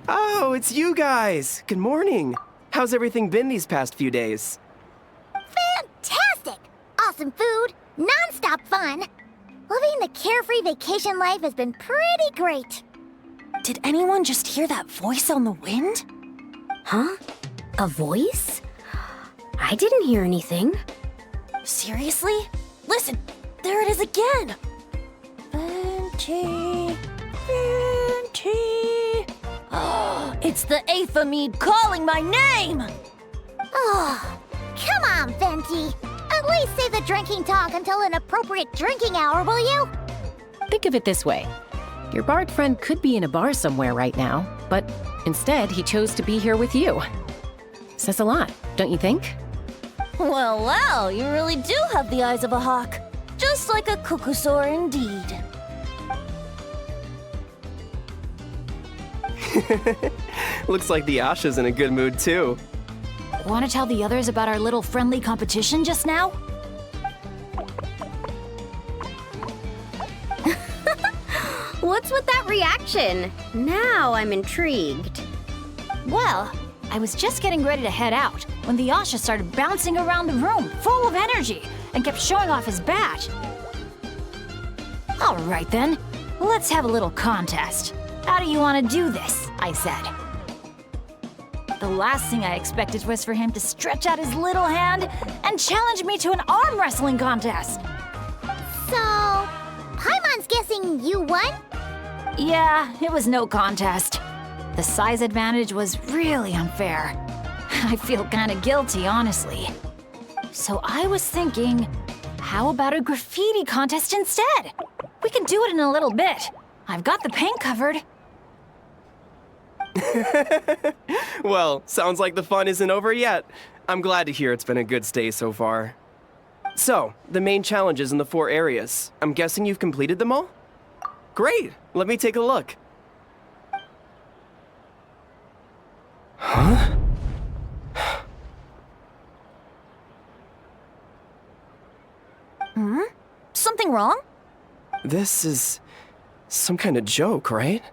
Oh, it's you guys! Good morning! How's everything been these past few days? Fantastic! Awesome food, non-stop fun. Living the carefree vacation life has been pretty great. Did anyone just hear that voice on the wind? Huh? A voice? I didn't hear anything. Seriously? Listen, there it is again! Venti, Venti. Oh, it's the Aphamede calling my name! Oh, come on, Venti. At least say the drinking talk until an appropriate drinking hour, will you? Think of it this way. Your bard friend could be in a bar somewhere right now, but instead he chose to be here with you. Says a lot, don't you think? Well, well, you really do have the eyes of a hawk. Just like a cuckoosaur indeed. Looks like the Asha's in a good mood too. Want to tell the others about our little friendly competition just now? What's with that reaction? Now I'm intrigued. Well, I was just getting ready to head out when the Asha started bouncing around the room, full of energy, and kept showing off his badge. All right then, let's have a little contest. How do you want to do this? I said. The last thing I expected was for him to stretch out his little hand and challenge me to an arm wrestling contest. So, Paimon's guessing you won? Yeah, it was no contest. The size advantage was really unfair. I feel kinda guilty, honestly. So I was thinking, how about a graffiti contest instead? We can do it in a little bit. I've got the paint covered. Well, sounds like the fun isn't over yet. I'm glad to hear it's been a good stay so far. So, the main challenges in the 4 areas. I'm guessing you've completed them all? Great! Let me take a look. Huh? Something wrong? This is some kind of joke, right?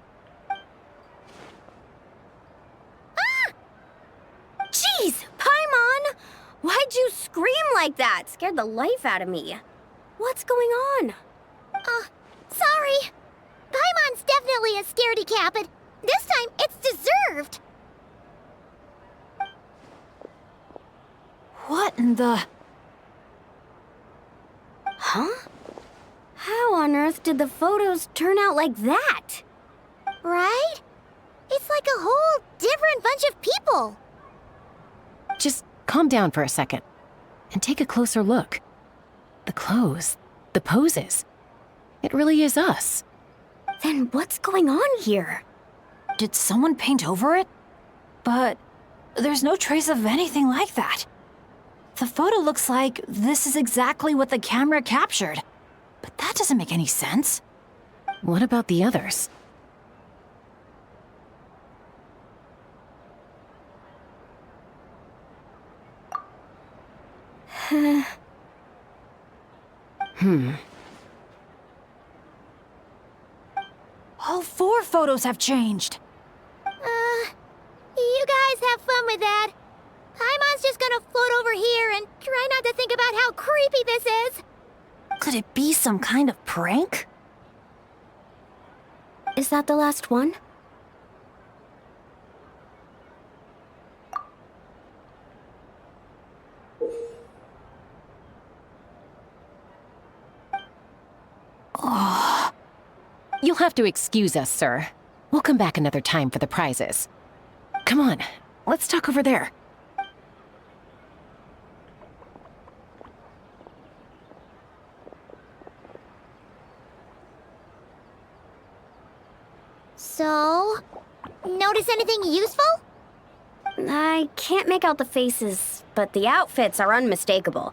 Jeez, Paimon! Why'd you scream like that? Scared the life out of me. What's going on? Sorry. Paimon's definitely a scaredy cat, but this time it's deserved. What in the... Huh? How on earth did the photos turn out like that? Right? It's like a whole different bunch of people. Just calm down for a second and take a closer look. The clothes, the poses. It really is us. Then what's going on here? Did someone paint over it? But there's no trace of anything like that. The photo looks like this is exactly what the camera captured. But that doesn't make any sense. What about the others? All 4 photos have changed. You guys have fun with that. Paimon's just gonna float over here and try not to think about how creepy this is. Could it be some kind of prank? Is that the last one? You'll have to excuse us, sir. We'll come back another time for the prizes. Come on, let's talk over there. So, notice anything useful? I can't make out the faces, but the outfits are unmistakable.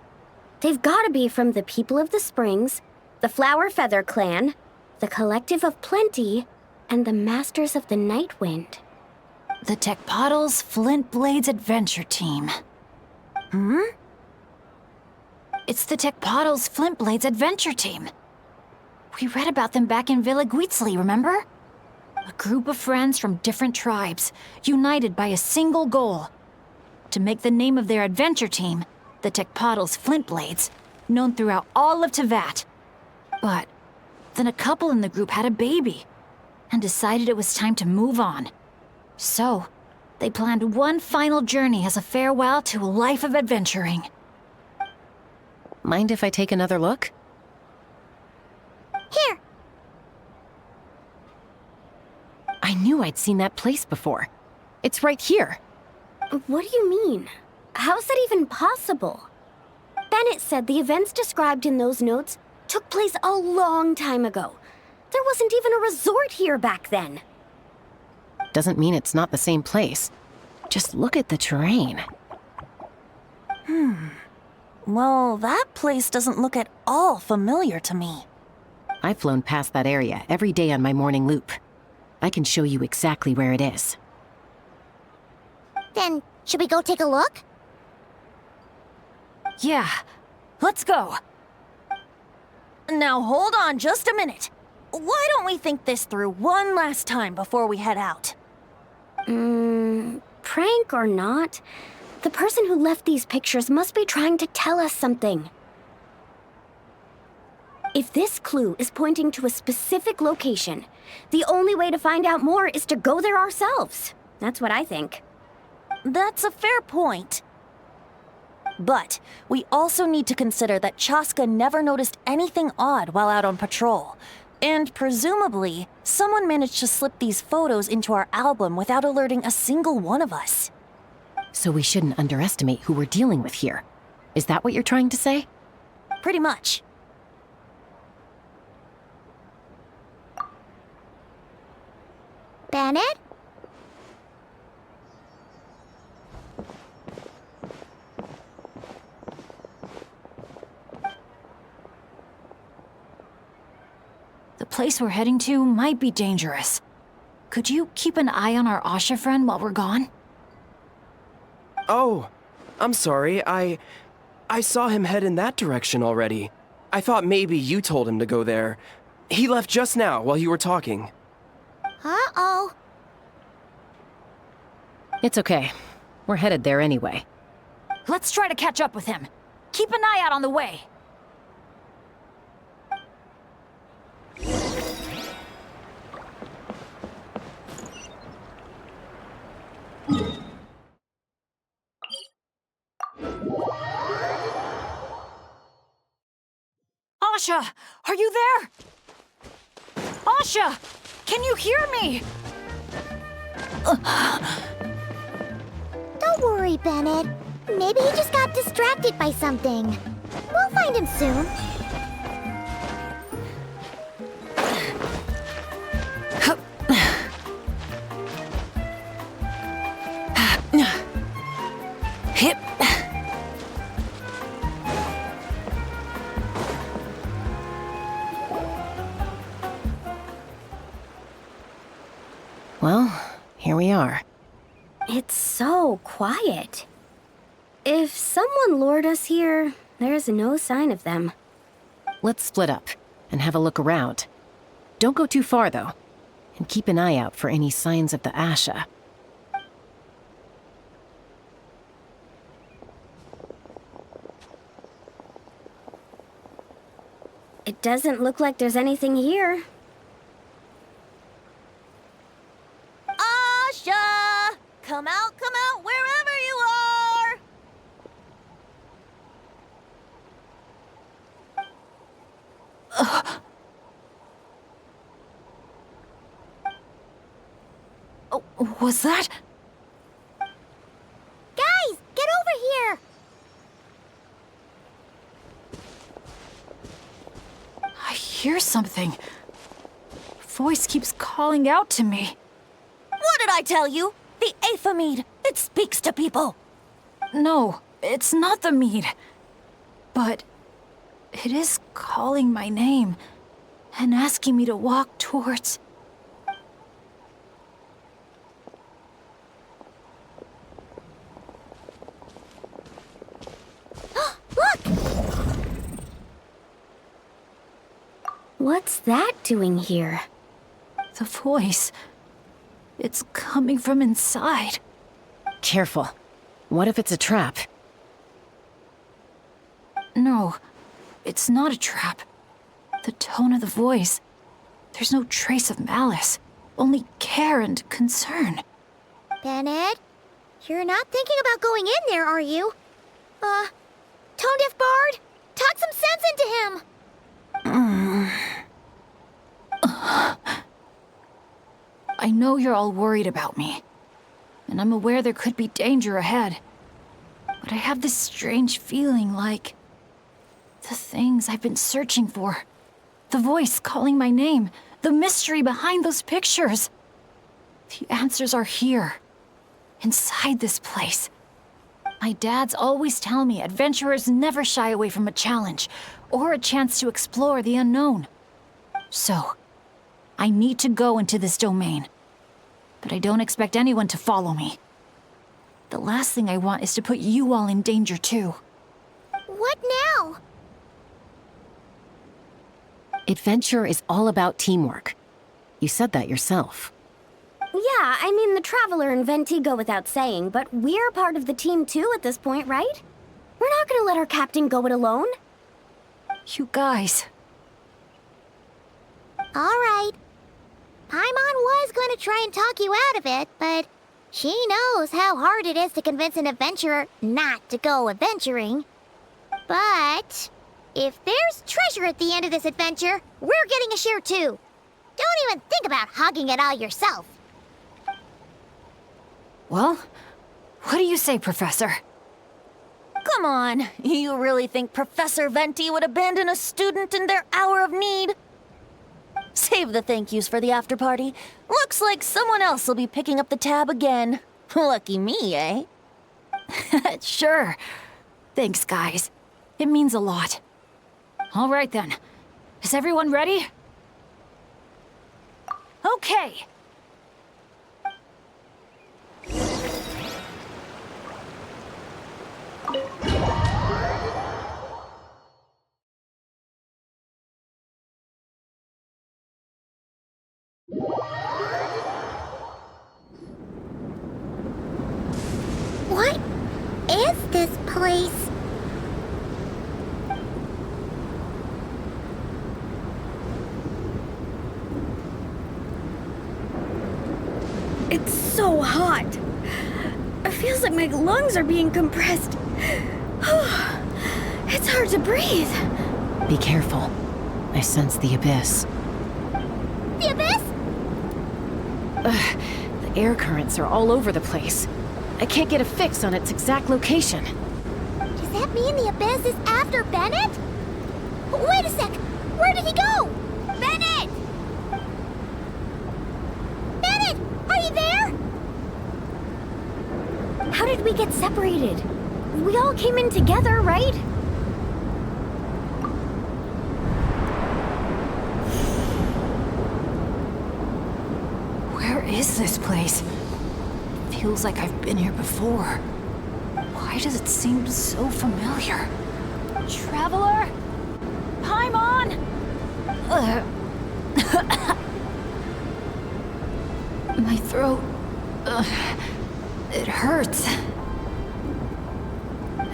They've gotta be from the People of the Springs, the Flower Feather Clan, the Collective of Plenty, and the Masters of the Night Wind. The Tecpotles Flint Blades Adventure Team. It's the Tecpotles Flint Blades Adventure Team. We read about them back in Villa Guitzli, remember? A group of friends from different tribes, united by a single goal. To make the name of their adventure team, the Tecpotles Flint Blades, known throughout all of Tevat. But then a couple in the group had a baby, and decided it was time to move on. So, they planned one final journey as a farewell to a life of adventuring. Mind if I take another look? Here. I knew I'd seen that place before. It's right here. What do you mean? How's that even possible? Bennett said the events described in those notes took place a long time ago. There wasn't even a resort here back then. Doesn't mean it's not the same place. Just look at the terrain. Well, that place doesn't look at all familiar to me. I've flown past that area every day on my morning loop. I can show you exactly where it is. Then, should we go take a look? Yeah, let's go. Now hold on just a minute. Why don't we think this through one last time before we head out? Prank or not, the person who left these pictures must be trying to tell us something. If this clue is pointing to a specific location, the only way to find out more is to go there ourselves. That's what I think. That's a fair point. But we also need to consider that Chaska never noticed anything odd while out on patrol. And presumably, someone managed to slip these photos into our album without alerting a single one of us. So we shouldn't underestimate who we're dealing with here. Is that what you're trying to say? Pretty much. Bennett? The place we're heading to might be dangerous. Could you keep an eye on our Asha friend while we're gone? Oh, I'm sorry. I saw him head in that direction already. I thought maybe you told him to go there. He left just now while you were talking. Uh-oh. It's okay. We're headed there anyway. Let's try to catch up with him. Keep an eye out on the way. Asha, are you there? Asha, can you hear me? Don't worry, Bennett. Maybe he just got distracted by something. We'll find him soon. Hip. Well, here we are. It's so quiet. If someone lured us here, there's no sign of them. Let's split up and have a look around. Don't go too far, though. And keep an eye out for any signs of the Asha. It doesn't look like there's anything here. Asha! Come out, wherever you are! Oh, was that? Guys, get over here! I hear something. Voice keeps calling out to me. What did I tell you? The Aphemide! It speaks to people! No, it's not the mead. But it is calling my name and asking me to walk towards... What's that doing here? The voice. It's coming from inside. Careful. What if it's a trap? No, it's not a trap. The tone of the voice. There's no trace of malice, only care and concern. Bennett, you're not thinking about going in there, are you? Tone-deaf Bard, talk some sense into him. I know you're all worried about me, and I'm aware there could be danger ahead. But I have this strange feeling like the things I've been searching for. The voice calling my name, the mystery behind those pictures. The answers are here, inside this place. My dads always tell me adventurers never shy away from a challenge or a chance to explore the unknown. So, I need to go into this domain. But I don't expect anyone to follow me. The last thing I want is to put you all in danger too. What now? Adventure is all about teamwork. You said that yourself. Yeah, I mean, the Traveler and Venti go without saying, but we're part of the team too at this point, right? We're not gonna let our captain go it alone. You guys. All right. Paimon was going to try and talk you out of it, but she knows how hard it is to convince an adventurer not to go adventuring. But if there's treasure at the end of this adventure, we're getting a share too. Don't even think about hogging it all yourself. Well, what do you say, Professor? Come on, you really think Professor Venti would abandon a student in their hour of need? Save the thank yous for the after party. Looks like someone else will be picking up the tab again. Lucky me, eh? Sure. Thanks, guys. It means a lot. All right then. Is everyone ready? Okay. What is this place? It's so hot. It feels like my lungs are being compressed. It's hard to breathe. Be careful. I sense the abyss. The abyss? The air currents are all over the place. I can't get a fix on its exact location. Does that mean the abyss is after Bennett? Wait a sec! Where did he go? Bennett! Bennett! Are you there? How did we get separated? We all came in together, right? Where is this place? Feels like I've been here before. Why does it seem so familiar? Traveler? Paimon? My throat... it hurts.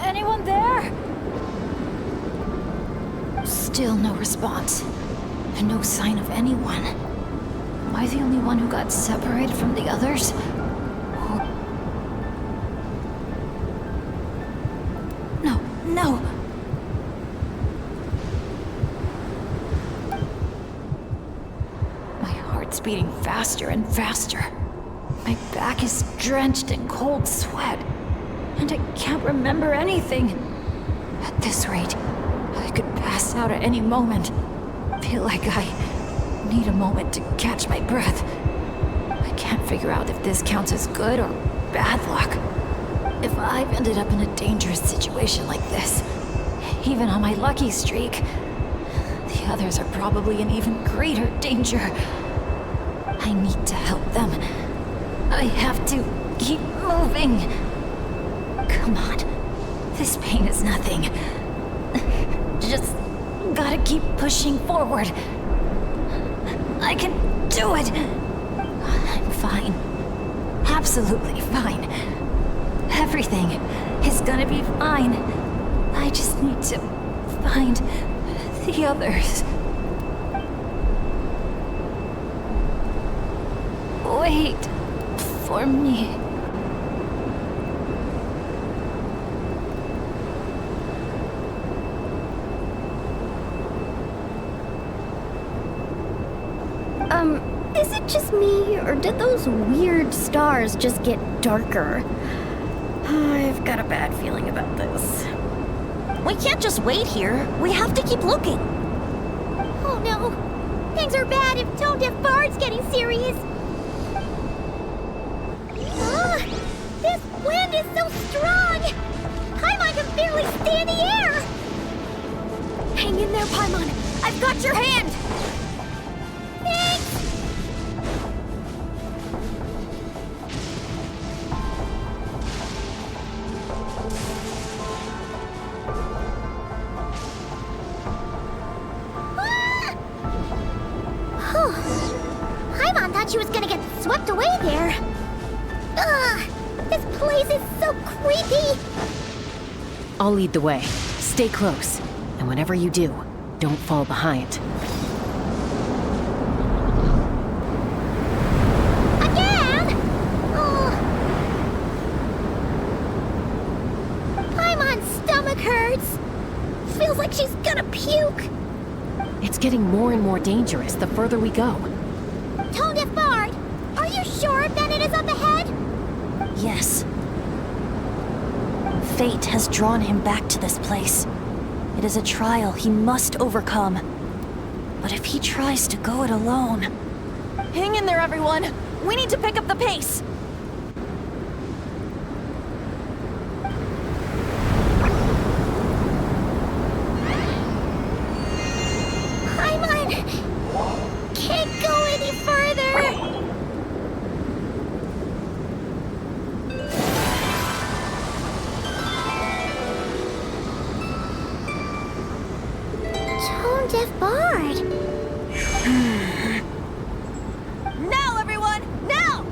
Anyone there? Still no response. And no sign of anyone. Am I the only one who got separated from the others? No. My heart's beating faster and faster. My back is drenched in cold sweat. And I can't remember anything. At this rate, I could pass out at any moment. Feel like I need a moment to catch my breath. I can't figure out if this counts as good or bad luck. If I've ended up in a dangerous situation like this, even on my lucky streak, the others are probably in even greater danger. I need to help them. I have to keep moving. Come on. This pain is nothing. Just gotta keep pushing forward. I can do it. I'm fine. Absolutely fine. Everything is gonna be fine. I just need to find the others. Wait for me. Is it just me, or did those weird stars just get darker? I've got a bad feeling about this. We can't just wait here. We have to keep looking. Oh no! Things are bad if Tone Deaf Bard's getting serious! This wind is so strong! Paimon can barely stay in the air! Hang in there, Paimon. I've got your hand! Thanks! Paimon thought she was gonna get swept away there. Ugh! This place is so creepy! I'll lead the way. Stay close. And whenever you do, don't fall behind. Again? Oh. Paimon's stomach hurts. Feels like she's gonna puke. It's getting more and more dangerous the further we go. Tone Deaf Bard, are you sure Bennett is up ahead? Yes. Fate has drawn him back to this place. It is a trial he must overcome. But if he tries to go it alone... Hang in there, everyone! We need to pick up the pace! Paimon can't go any further. Tone Deaf Bard. Now, everyone! Now!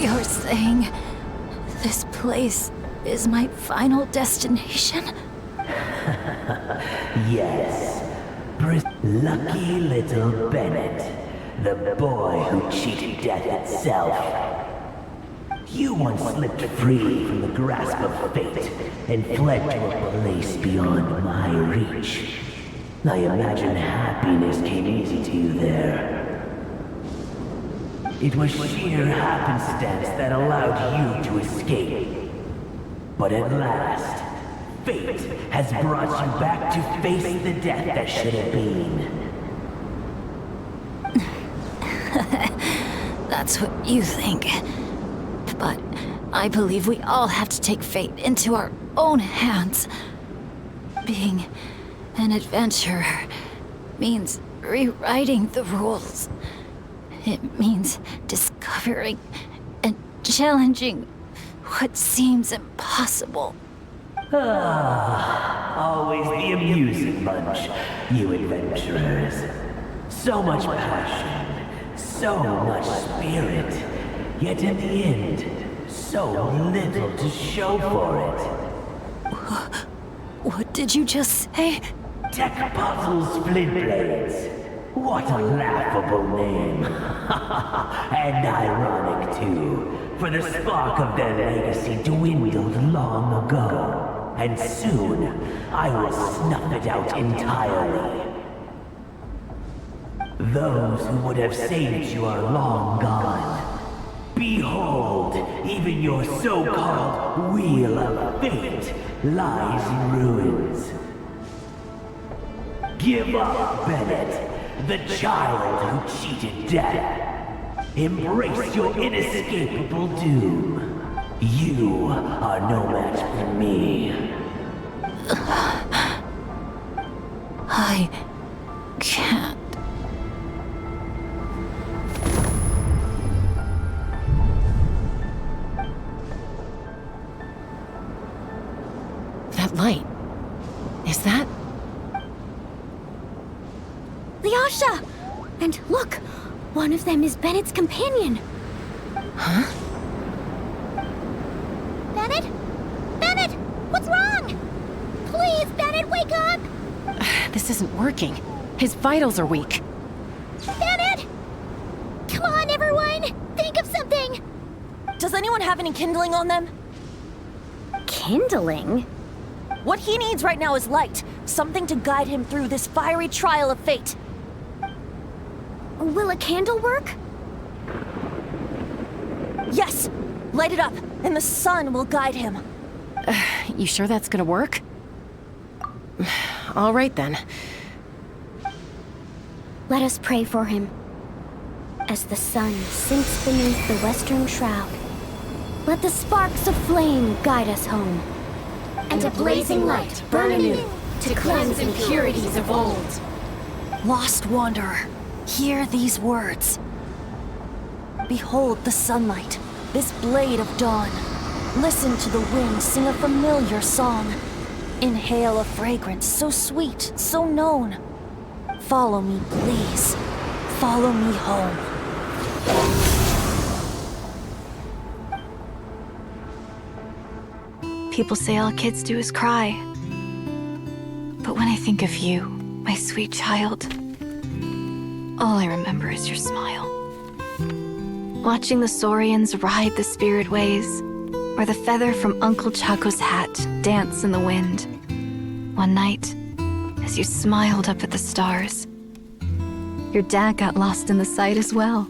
You're saying this place is my final destination? Yes. Lucky little Bennett, the boy who cheated death itself. You once slipped free from the grasp of fate and fled to a place beyond my reach. I imagine happiness came easy to you there. It was sheer happenstance that allowed you to escape. But at last, fate has brought you back to face the death that should have been. That's what you think. But I believe we all have to take fate into our own hands. Being an adventurer means rewriting the rules. It means discovering and challenging what seems impossible. Always the amusing bunch, you adventurers. So much passion, so much spirit, yet in the end, so little to show for it. What did you just say? Tech puzzles, split blades. What a laughable name. And ironic, too, for the spark of their legacy dwindled long ago. And soon, I will snuff it out entirely. Those who would have saved you are long gone. Behold, even your so-called Wheel of Fate lies in ruins. Give up, Bennett. The child who cheated death. Embrace your inescapable doom. You are no match for me. I can't. That light. Is that? Lyasha! And look, one of them is Bennett's companion. Huh? Bennett? Bennett! What's wrong? Please, Bennett, wake up! This isn't working. His vitals are weak. Bennett! Come on, everyone! Think of something! Does anyone have any kindling on them? Kindling? What he needs right now is light. Something to guide him through this fiery trial of fate. Will a candle work? Yes! Light it up, and the sun will guide him. You sure that's gonna work? All right then. Let us pray for him. As the sun sinks beneath the western shroud, let the sparks of flame guide us home. And a blazing light burn anew to cleanse impurities of old. Lost wanderer, hear these words. Behold the sunlight, this blade of dawn. Listen to the wind sing a familiar song. Inhale a fragrance so sweet, so known. Follow me, please. Follow me home. People say all kids do is cry. But when I think of you, my sweet child, all I remember is your smile. Watching the saurians ride the spirit ways, or the feather from Uncle Chaco's hat dance in the wind. One night, as you smiled up at the stars, your dad got lost in the sight as well.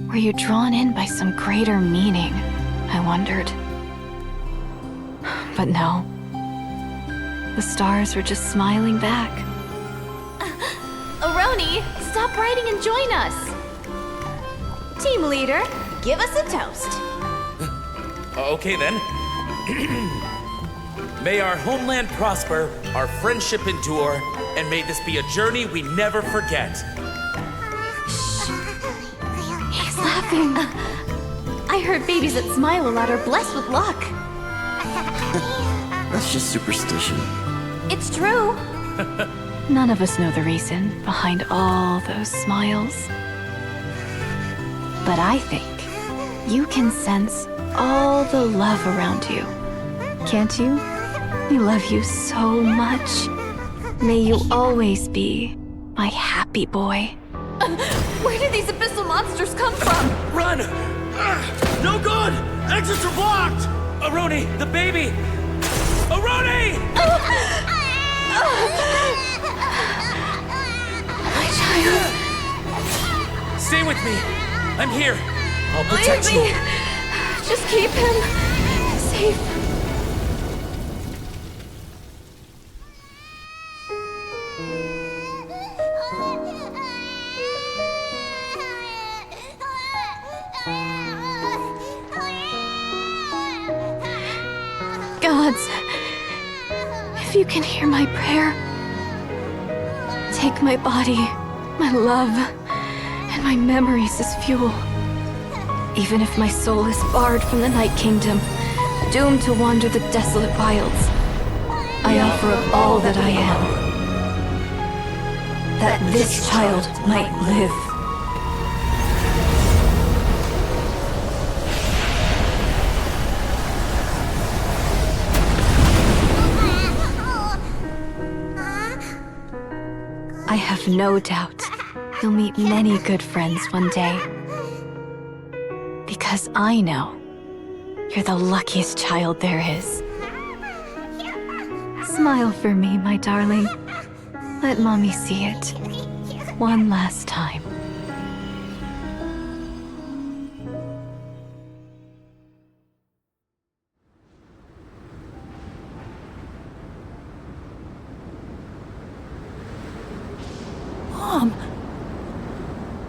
Were you drawn in by some greater meaning, I wondered. But no. The stars were just smiling back. Aroni, stop writing and join us! Team leader, give us a toast. Okay then. May our homeland prosper, our friendship endure, and may this be a journey we never forget. He's laughing. I heard babies that smile a lot are blessed with luck. That's just superstition. It's true. None of us know the reason behind all those smiles. But I think you can sense all the love around you. Can't you? I love you so much. May you always be my happy boy. Where did these abyssal monsters come from? Run! No good! Exits are blocked! Aroni, the baby! Aroni! My child. Stay with me. I'm here. I'll protect Leave you. me. Just keep him safe. Gods, if you can hear my prayer, take my body, my love, and my memories as fuel. Even if my soul is barred from the Night Kingdom, doomed to wander the desolate wilds, I offer up all that I am, that this child might live. I have no doubt You'll meet many good friends one day. Because I know you're the luckiest child there is. Smile for me, my darling. Let Mommy see it. One last time. Mom!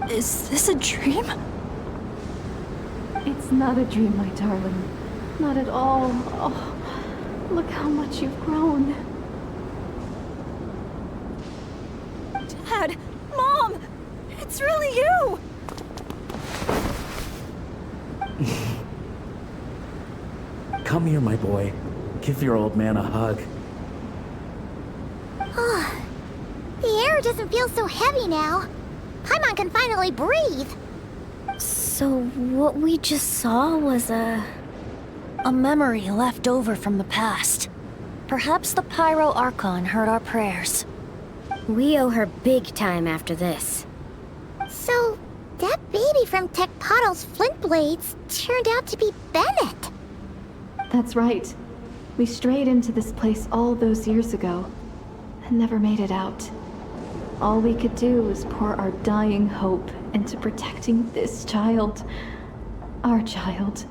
Is this a dream? It's not a dream, my darling. Not at all. Oh, look how much you've grown. Dad! Mom! It's really you! Come here, my boy. Give your old man a hug. The air doesn't feel so heavy now. Paimon can finally breathe. So what we just saw was A memory left over from the past. Perhaps the Pyro Archon heard our prayers. We owe her big time after this. So, that baby from Tecpato's Flint Blades turned out to be Bennett. That's right. We strayed into this place all those years ago and never made it out. All we could do was pour our dying hope into protecting this child. Our child.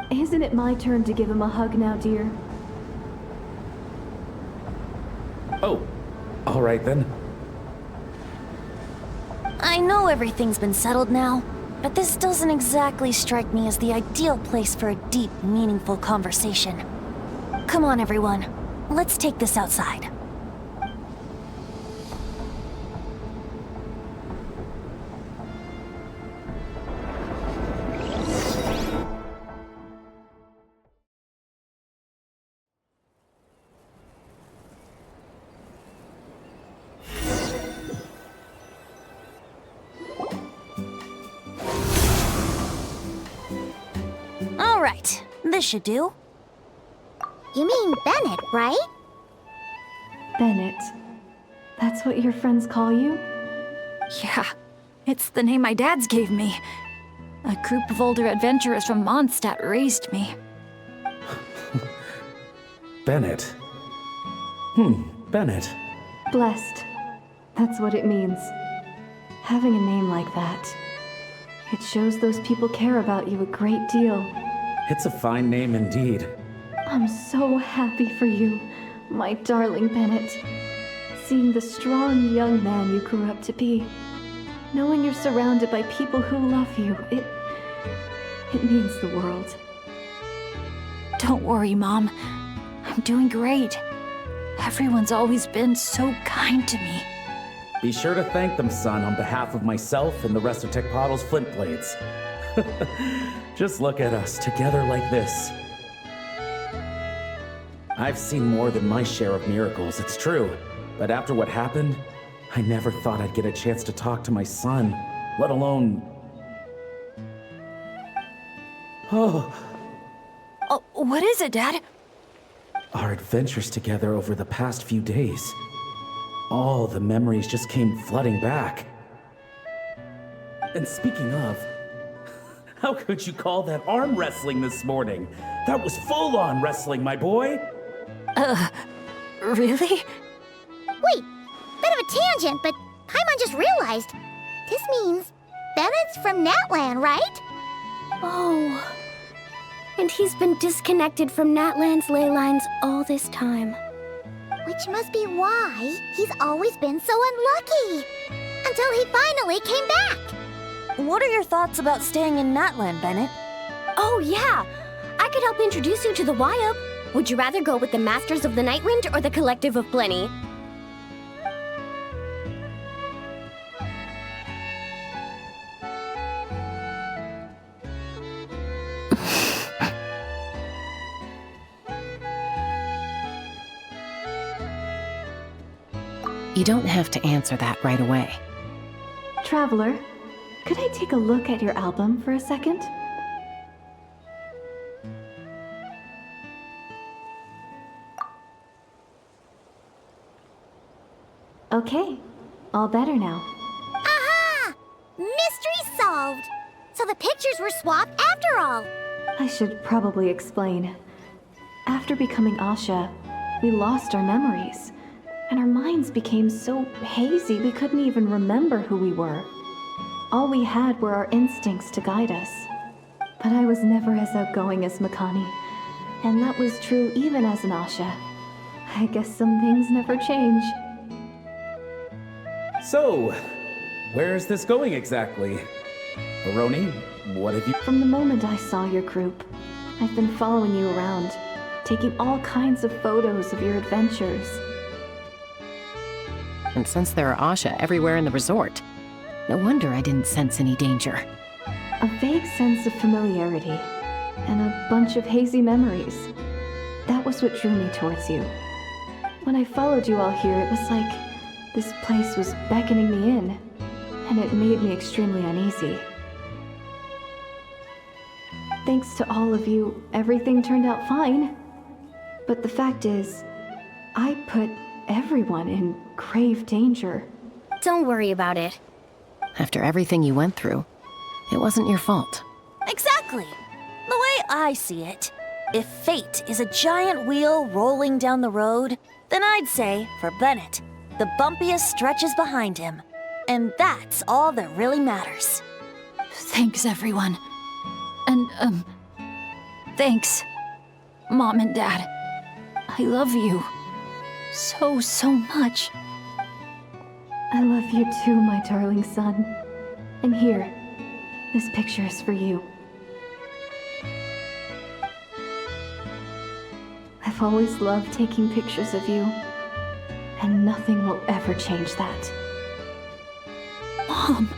Isn't it my turn to give him a hug now, dear? Oh, all right then. I know everything's been settled now, but this doesn't exactly strike me as the ideal place for a deep, meaningful conversation. Come on, everyone. Let's take this outside. All right, this should do. You mean Bennett, right? Bennett. That's what your friends call you? Yeah, it's the name my dad's gave me. A group of older adventurers from Mondstadt raised me. Bennett. Bennett. Blessed. That's what it means. Having a name like that. It shows those people care about you a great deal. It's a fine name indeed. I'm so happy for you, my darling Bennett. Seeing the strong young man you grew up to be. Knowing you're surrounded by people who love you, it means the world. Don't worry, Mom. I'm doing great. Everyone's always been so kind to me. Be sure to thank them, son, on behalf of myself and the rest of Tecpato's Flint Blades. Just look at us, together like this. I've seen more than my share of miracles, it's true. But after what happened, I never thought I'd get a chance to talk to my son, let alone... Oh, What is it, Dad? our adventures together over the past few days. All the memories just came flooding back. And speaking of, how could you call that arm wrestling this morning? That was full-on wrestling, my boy! Really? Wait, bit of a tangent, but Paimon just realized. This means Bennett's from Natlan, right? Oh. And he's been disconnected from Natlan's ley lines all this time. Which must be why he's always been so unlucky. Until he finally came back. What are your thoughts about staying in Natlan, Bennett? Oh, yeah. I could help introduce you to the YUB. Would you rather go with the Masters of the Nightwind or the Collective of Plenty? You don't have to answer that right away. Traveler, could I take a look at your album for a second? Okay, all better now. Aha! Mystery solved! So the pictures were swapped after all! I should probably explain. After becoming Asha, we lost our memories, and our minds became so hazy we couldn't even remember who we were. All we had were our instincts to guide us. But I was never as outgoing as Makani, and that was true even as an Asha. I guess some things never change. So, where's this going exactly? Aroni, what have you... From the moment I saw your group, I've been following you around, taking all kinds of photos of your adventures. And since there are Asha everywhere in the resort, no wonder I didn't sense any danger. A vague sense of familiarity, and a bunch of hazy memories. That was what drew me towards you. When I followed you all here, it was like this place was beckoning me in, and it made me extremely uneasy. Thanks to all of you, everything turned out fine. But the fact is, I put everyone in grave danger. Don't worry about it. After everything you went through, it wasn't your fault. Exactly. The way I see it, if fate is a giant wheel rolling down the road, then I'd say, for Bennett, the bumpiest stretches behind him. And that's all that really matters. Thanks, everyone. And, thanks, Mom and Dad. I love you so much. I love you too, my darling son. And here, this picture is for you. I've always loved taking pictures of you, and nothing will ever change that. Mom.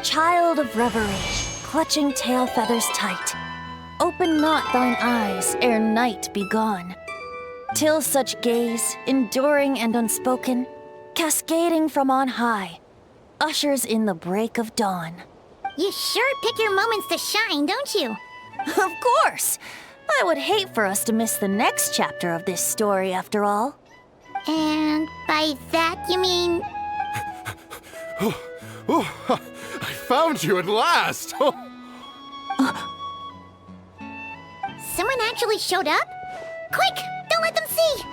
Child of reverie, clutching tail feathers tight, open not thine eyes ere night be gone. Till such gaze, enduring and unspoken, cascading from on high, ushers in the break of dawn. You sure pick your moments to shine, don't you? Of course! I would hate for us to miss the next chapter of this story, after all. And by that you mean... I found you at last! Someone actually showed up? Quick! Don't let them see!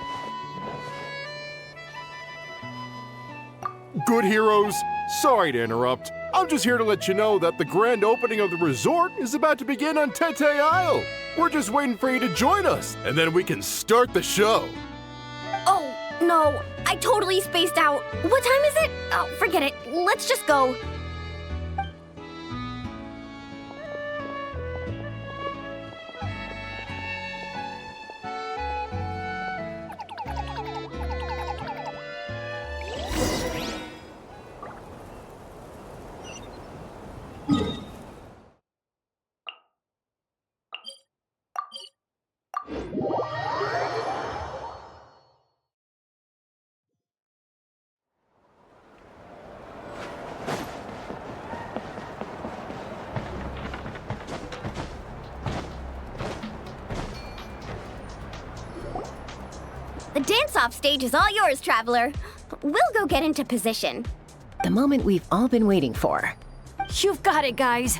Good heroes, sorry to interrupt. I'm just here to let you know that the grand opening of the resort is about to begin on Tete Isle. We're just waiting for you to join us, and then we can start the show. Oh, no. I totally spaced out. What time is it? Oh, forget it. Let's just go. The dance-off stage is all yours, Traveler. We'll go get into position. The moment we've all been waiting for. You've got it, guys.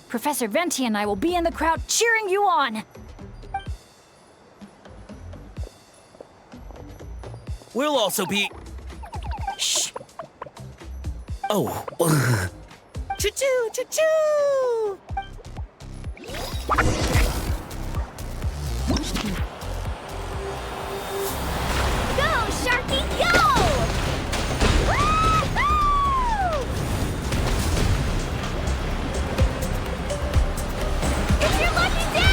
Professor Venti and I will be in the crowd cheering you on. We'll also be... Shh. Oh. Choo-choo, choo-choo! Go, Sharky, go! Woo-hoo! It's your lucky day!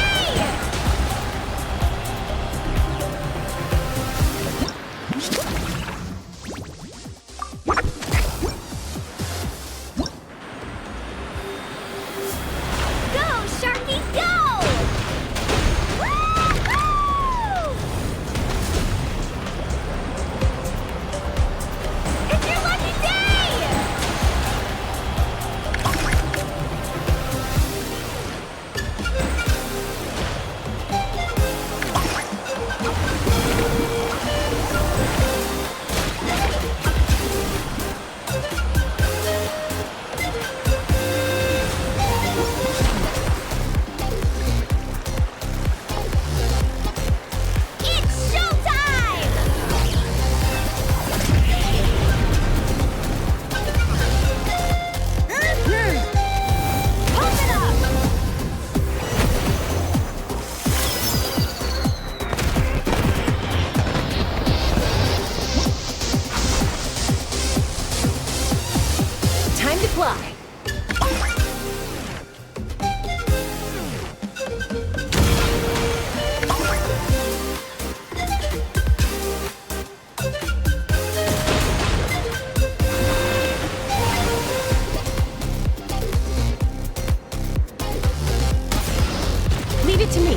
to me.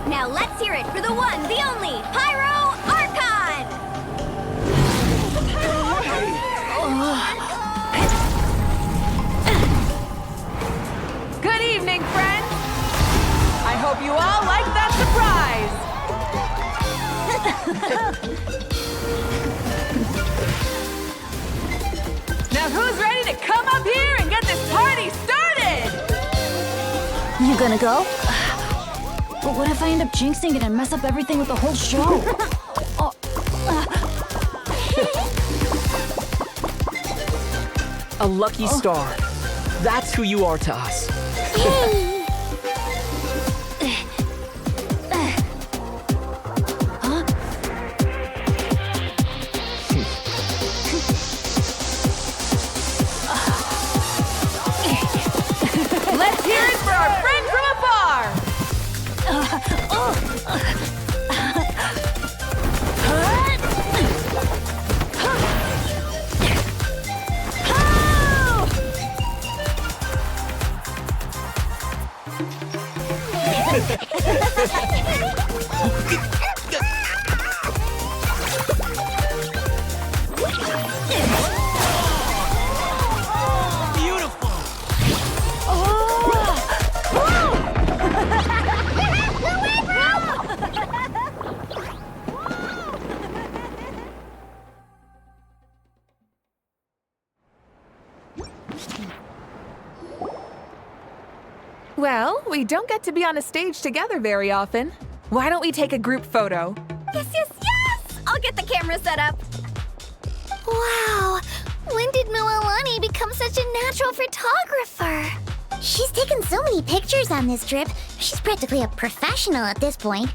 Now let's hear it for the one, the only, Pyro Archon! Good evening, friends! I hope you all like that surprise! Now who's ready to come up here and get this party started? You gonna go? But what if I end up jinxing it and mess up everything with the whole show? A lucky star. That's who you are to us. Let's hear it for our friend from afar! Well, we don't get to be on a stage together very often. Why don't we take a group photo? Yes, yes, yes! I'll get the camera set up. Wow, when did Mililani become such a natural photographer? She's taken so many pictures on this trip. She's practically a professional at this point.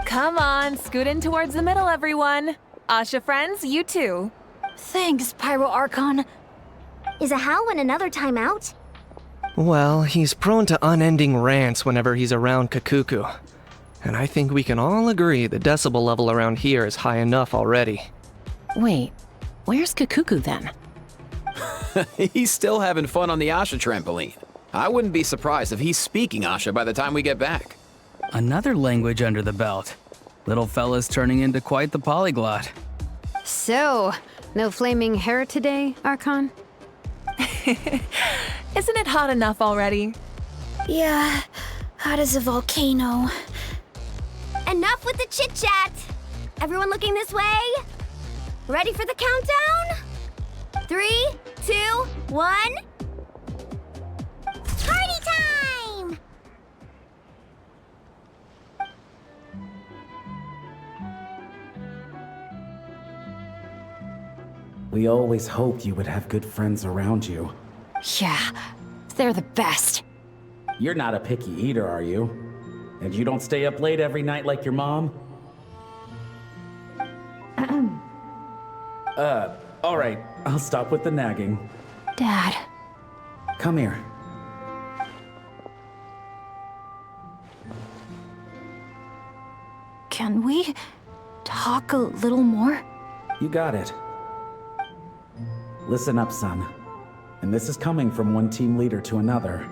Come on, scoot in towards the middle, everyone. Asha friends, you too. Thanks, Pyro Archon. Is a Hal in another timeout? Well, he's prone to unending rants whenever he's around Kakuku. And I think we can all agree the decibel level around here is high enough already. Wait, where's Kakuku then? He's still having fun on the Asha trampoline. I wouldn't be surprised if he's speaking Asha by the time we get back. Another language under the belt. Little fella's turning into quite the polyglot. So, no flaming hair today, Archon? Isn't it hot enough already? Yeah, hot as a volcano. Enough with the chit-chat! Everyone looking this way? Ready for the countdown? 3, 2, 1... Party time! We always hoped you would have good friends around you. Yeah, they're the best. You're not a picky eater, are you? And you don't stay up late every night like your mom? All right, I'll stop with the nagging. Dad. Come here. Can we talk a little more? You got it. Listen up, son. And this is coming from one team leader to another.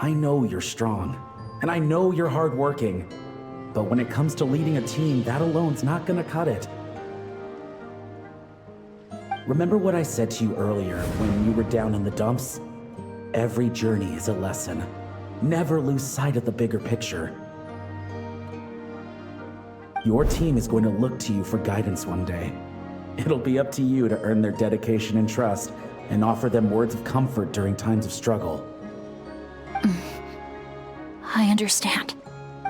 I know you're strong, and I know you're hardworking. But when it comes to leading a team, that alone's not gonna cut it. Remember what I said to you earlier when you were down in the dumps? Every journey is a lesson. Never lose sight of the bigger picture. Your team is going to look to you for guidance one day. It'll be up to you to earn their dedication and trust and offer them words of comfort during times of struggle. I understand.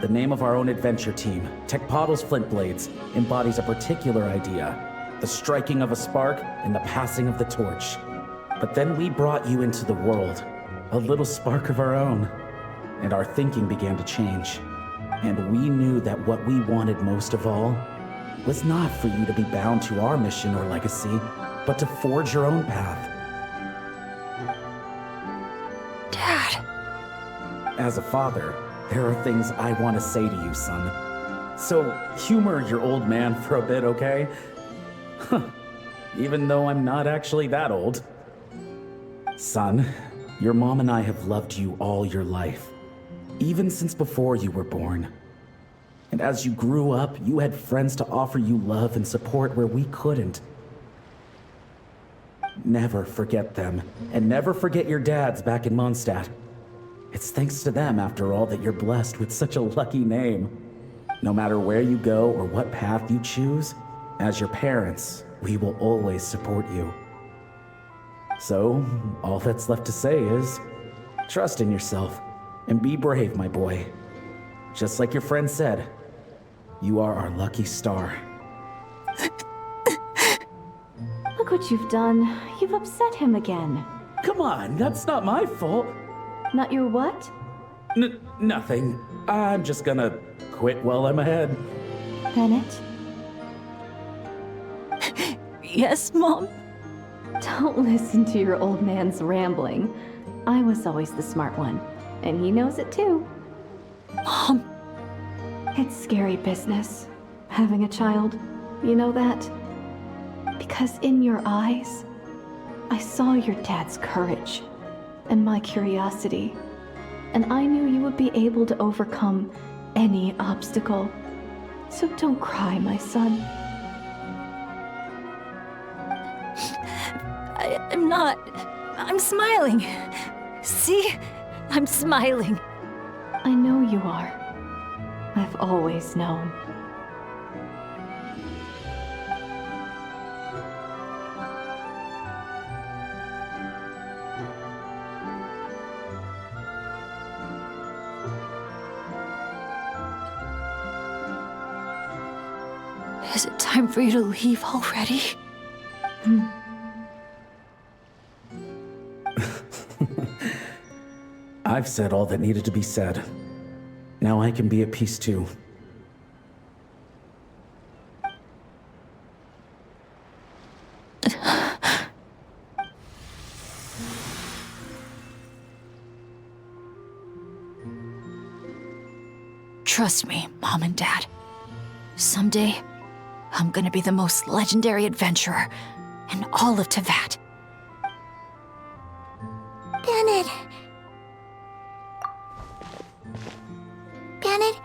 The name of our own adventure team, Tecpotle's Flint Blades, embodies a particular idea. The striking of a spark and the passing of the torch. But then we brought you into the world, a little spark of our own, and our thinking began to change. And we knew that what we wanted most of all was not for you to be bound to our mission or legacy, but to forge your own path. Dad. As a father, there are things I want to say to you, son. So humor your old man for a bit, okay? Even though I'm not actually that old. Son, your mom and I have loved you all your life, even since before you were born. And as you grew up, you had friends to offer you love and support where we couldn't. Never forget them, and never forget your dads back in Mondstadt. It's thanks to them, after all, that you're blessed with such a lucky name. No matter where you go or what path you choose, as your parents, we will always support you. So, all that's left to say is, trust in yourself, and be brave, my boy. Just like your friend said, you are our lucky star. Look what you've done. You've upset him again. Come on, that's not my fault. Not your what? Nothing. I'm just gonna quit while I'm ahead. Bennett? Yes, Mom? Don't listen to your old man's rambling. I was always the smart one, and he knows it too. Mom? It's scary business, having a child. You know that? Because in your eyes, I saw your dad's courage and my curiosity, and I knew you would be able to overcome any obstacle. So don't cry, my son. I'm not. I'm smiling. See? I'm smiling. I know you are. I've always known. Is it time for you to leave already? I've said all that needed to be said. Now I can be at peace too. Trust me, Mom and Dad. Someday, I'm gonna be the most legendary adventurer in all of Teyvat. Bennett. Bennett,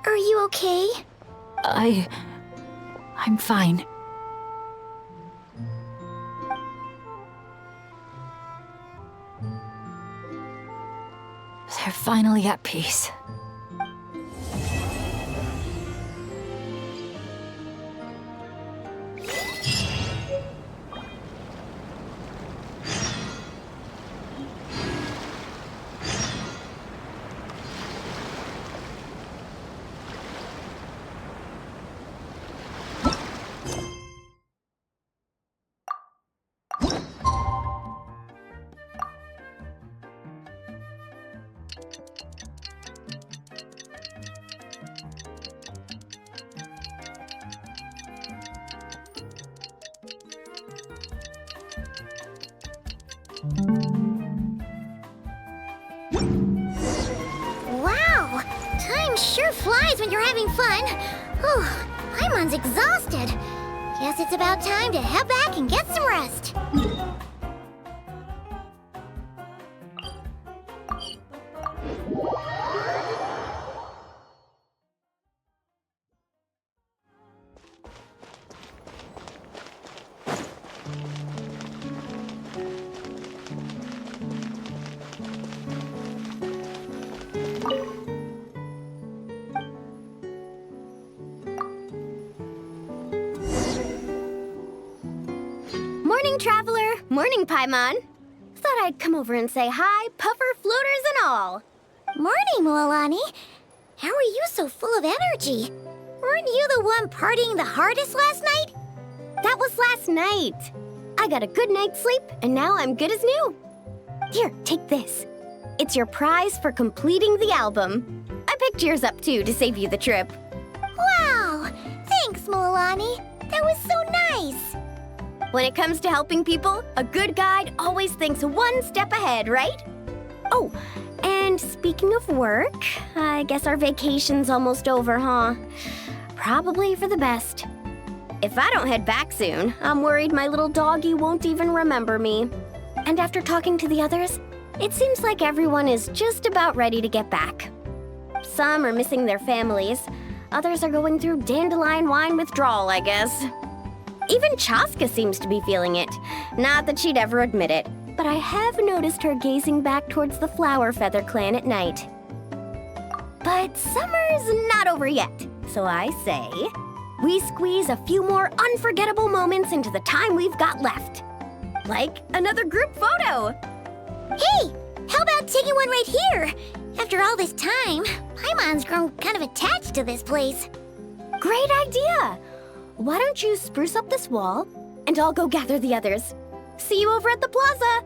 are you okay? I'm fine. They're finally at peace. Wow! Time sure flies when you're having fun. Whew, Paimon's exhausted. Guess it's about time to head back and get some rest. Morning, Paimon. Thought I'd come over and say hi, puffer, floaters, and all. Morning, Mualani. How are you so full of energy? Weren't you the one partying the hardest last night? That was last night. I got a good night's sleep, and now I'm good as new. Here, take this. It's your prize for completing the album. I picked yours up too to save you the trip. Wow! Thanks, Mualani. That was so nice. When it comes to helping people, a good guide always thinks one step ahead, right? Oh, and speaking of work, I guess our vacation's almost over, huh? Probably for the best. If I don't head back soon, I'm worried my little doggy won't even remember me. And after talking to the others, it seems like everyone is just about ready to get back. Some are missing their families. Others are going through dandelion wine withdrawal, I guess. Even Chaska seems to be feeling it. Not that she'd ever admit it, but I have noticed her gazing back towards the Flower Feather clan at night. But summer's not over yet, so I say, we squeeze a few more unforgettable moments into the time we've got left. Like another group photo. Hey, how about taking one right here? After all this time, Paimon's grown kind of attached to this place. Great idea! Why don't you spruce up this wall, and I'll go gather the others. See you over at the plaza!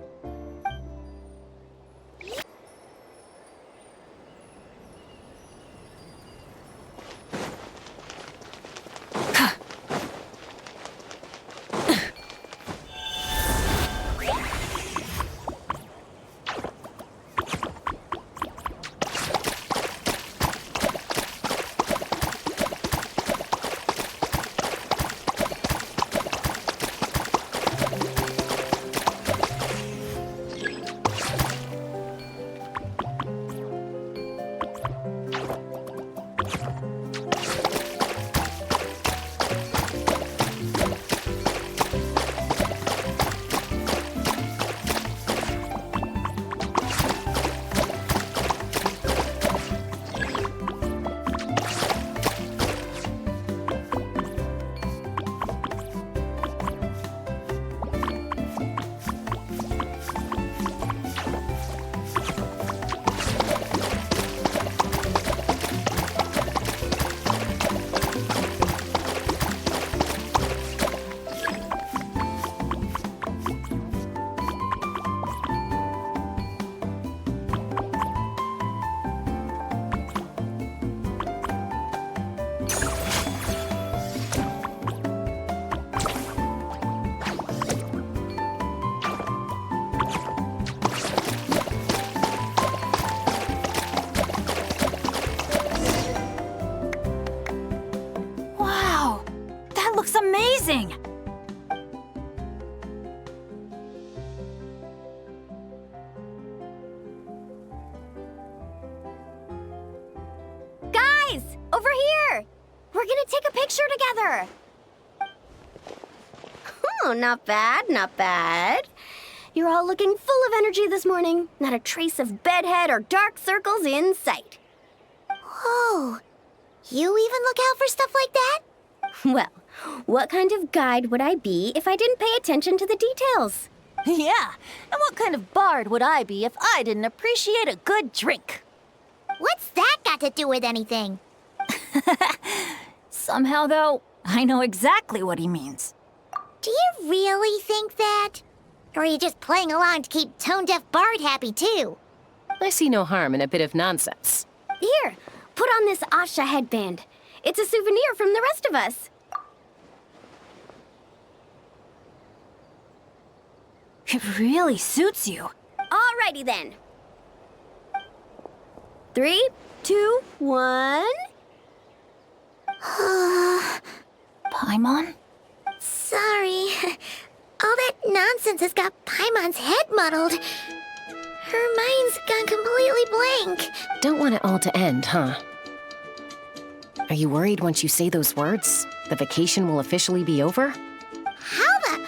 Amazing! Guys, over here! We're gonna take a picture together! Oh, not bad, not bad. You're all looking full of energy this morning. Not a trace of bedhead or dark circles in sight. Whoa! You even look out for stuff like that? Well, what kind of guide would I be if I didn't pay attention to the details? Yeah, and what kind of bard would I be if I didn't appreciate a good drink? What's that got to do with anything? Somehow, though, I know exactly what he means. Do you really think that? Or are you just playing along to keep tone-deaf Bard happy, too? I see no harm in a bit of nonsense. Here, put on this Asha headband. It's a souvenir from the rest of us. It really suits you. Alrighty then. 3, 2, 1... Paimon? Sorry. All that nonsense has got Paimon's head muddled. Her mind's gone completely blank. Don't want it all to end, huh? Are you worried once you say those words, the vacation will officially be over? How the...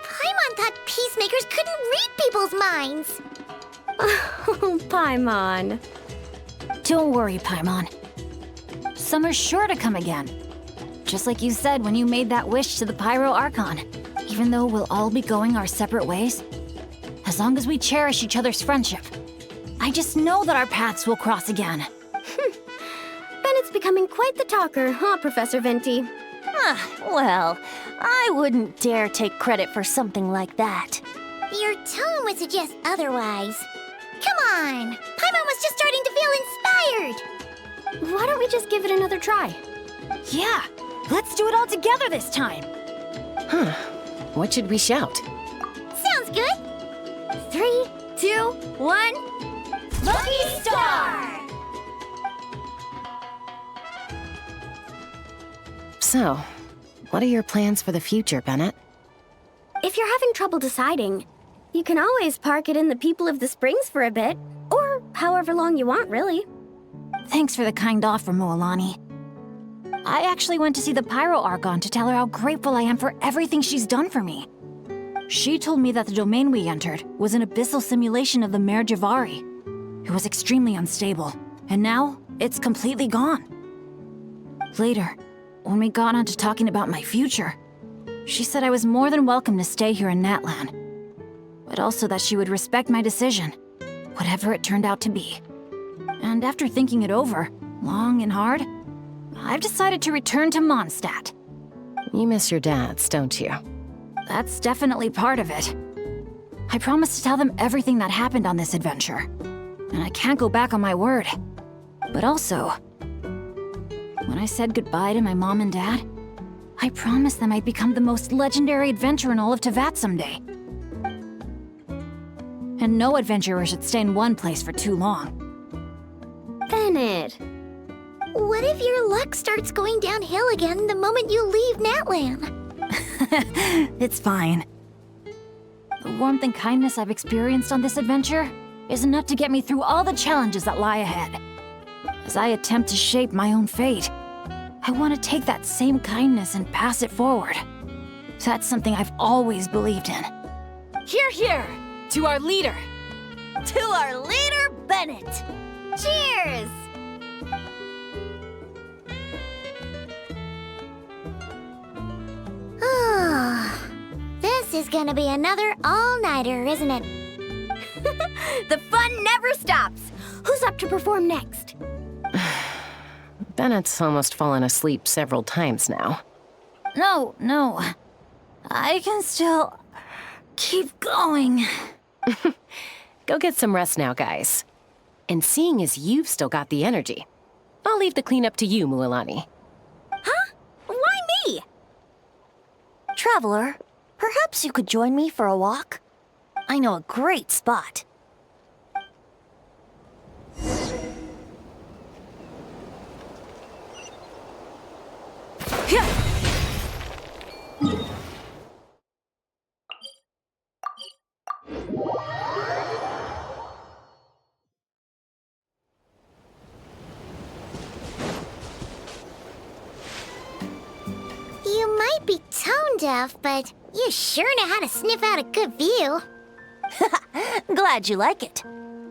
Paimon thought peacemakers couldn't read people's minds. Oh, Paimon. Don't worry, Paimon. Summer's sure to come again. Just like you said when you made that wish to the Pyro Archon. Even though we'll all be going our separate ways, as long as we cherish each other's friendship, I just know that our paths will cross again. Bennett's becoming quite the talker, huh, Professor Venti? Well, I wouldn't dare take credit for something like that. Your tone would suggest otherwise. Come on! Paimon was just starting to feel inspired! Why don't we just give it another try? Yeah, let's do it all together this time! Huh. What should we shout? Sounds good! 3, 2, 1... Lucky Star! So, what are your plans for the future, Bennett? If you're having trouble deciding, you can always park it in the People of the Springs for a bit, or however long you want, really. Thanks for the kind offer, Moalani. I actually went to see the Pyro Archon to tell her how grateful I am for everything she's done for me. She told me that the domain we entered was an abyssal simulation of the Mare Javari. It was extremely unstable, and now it's completely gone. Later, when we got on to talking about my future, she said I was more than welcome to stay here in Natlan, but also that she would respect my decision, whatever it turned out to be. And after thinking it over, long and hard, I've decided to return to Mondstadt. You miss your dads, don't you? That's definitely part of it. I promised to tell them everything that happened on this adventure, and I can't go back on my word. But also, when I said goodbye to my mom and dad, I promised them I'd become the most legendary adventurer in all of Teyvat someday. And no adventurer should stay in one place for too long. Bennett! What if your luck starts going downhill again the moment you leave Natlan? It's fine. The warmth and kindness I've experienced on this adventure is enough to get me through all the challenges that lie ahead. As I attempt to shape my own fate, I want to take that same kindness and pass it forward. That's something I've always believed in. Hear, hear! To our leader! To our leader, Bennett! Cheers! This is gonna be another all-nighter, isn't it? The fun never stops! Who's up to perform next? Bennett's almost fallen asleep several times now. No. I can still keep going. Go get some rest now, guys. And seeing as you've still got the energy, I'll leave the cleanup to you, Mualani. Huh? Why me? Traveler, perhaps you could join me for a walk? I know a great spot. You might be tone deaf, but you sure know how to sniff out a good view. Glad you like it.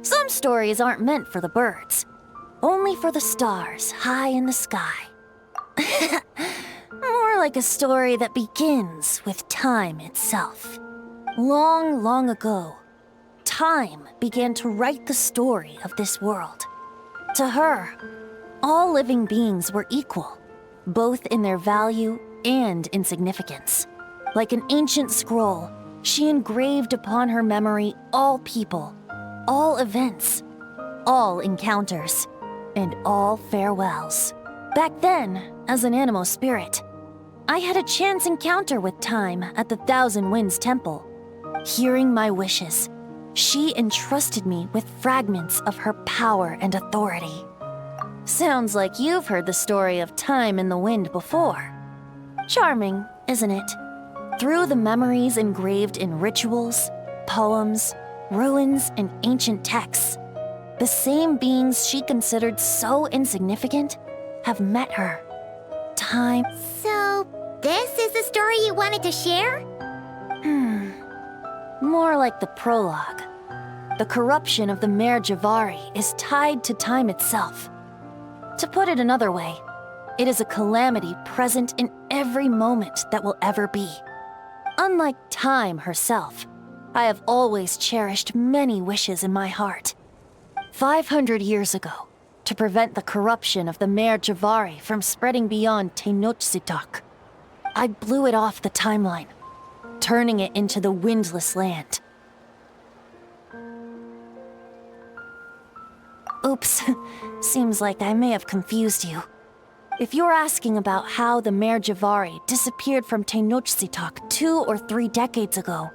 Some stories aren't meant for the birds, only for the stars high in the sky. More like a story that begins with time itself. Long, long ago, time began to write the story of this world. To her, all living beings were equal, both in their value and in significance. Like an ancient scroll, she engraved upon her memory all people, all events, all encounters, and all farewells. Back then, as an animal spirit, I had a chance encounter with time at the Thousand Winds Temple. Hearing my wishes, she entrusted me with fragments of her power and authority. Sounds like you've heard the story of time in the wind before. Charming, isn't it? Through the memories engraved in rituals, poems, ruins, and ancient texts, the same beings she considered so insignificant have met her. Time. So, this is the story you wanted to share? More like the prologue. The corruption of the Mare Javari is tied to time itself. To put it another way, it is a calamity present in every moment that will ever be. unlike time herself, I have always cherished many wishes in my heart. 500 years ago, to prevent the corruption of the Mare Javari from spreading beyond Tenochtitlan, I blew it off the timeline, turning it into the Windless Land. Oops, seems like I may have confused you. If you're asking about how the Mare Javari disappeared from Tenochtitlan 2 or 3 decades ago,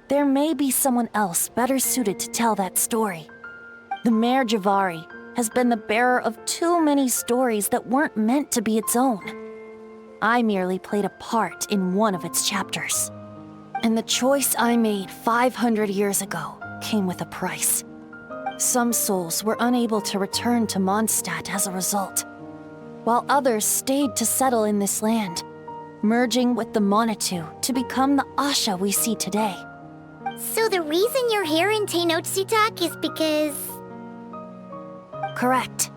there may be someone else better suited to tell that story. The Mare Javari has been the bearer of too many stories that weren't meant to be its own. I merely played a part in one of its chapters. And the choice I made 500 years ago came with a price. Some souls were unable to return to Mondstadt as a result, while others stayed to settle in this land, merging with the Monitu to become the Asha we see today. So the reason you're here in Tenochtitlan is because... Correct.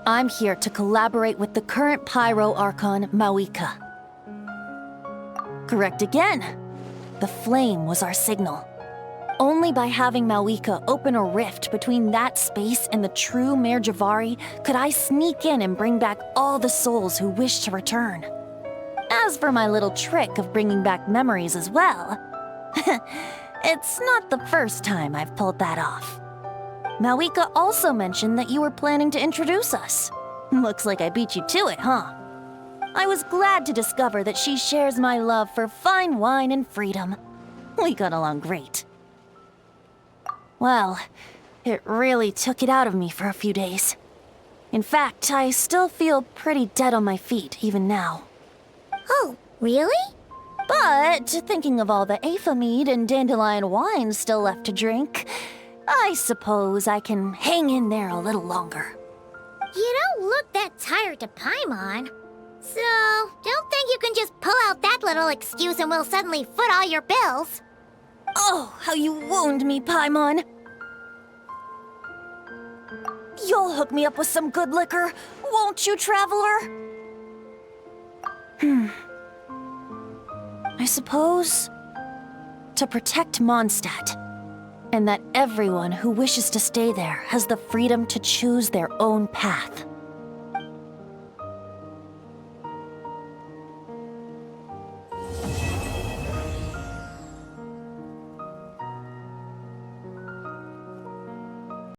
I'm here to collaborate with the current Pyro Archon, Mawika. Correct again. The flame was our signal. Only by having Mawika open a rift between that space and the true Mare Javari could I sneak in and bring back all the souls who wish to return. As for my little trick of bringing back memories as well, it's not the first time I've pulled that off. Mawika also mentioned that you were planning to introduce us. Looks like I beat you to it, huh? I was glad to discover that she shares my love for fine wine and freedom. We got along great. Well, it really took it out of me for a few days. In fact, I still feel pretty dead on my feet even now. Oh, really? But thinking of all the Aether mead and dandelion wine still left to drink, I suppose I can hang in there a little longer. You don't look that tired to Paimon. So, don't think you can just pull out that little excuse and we'll suddenly foot all your bills. Oh, how you wound me, Paimon. You'll hook me up with some good liquor, won't you, traveler? I suppose to protect Mondstadt, and that everyone who wishes to stay there has the freedom to choose their own path.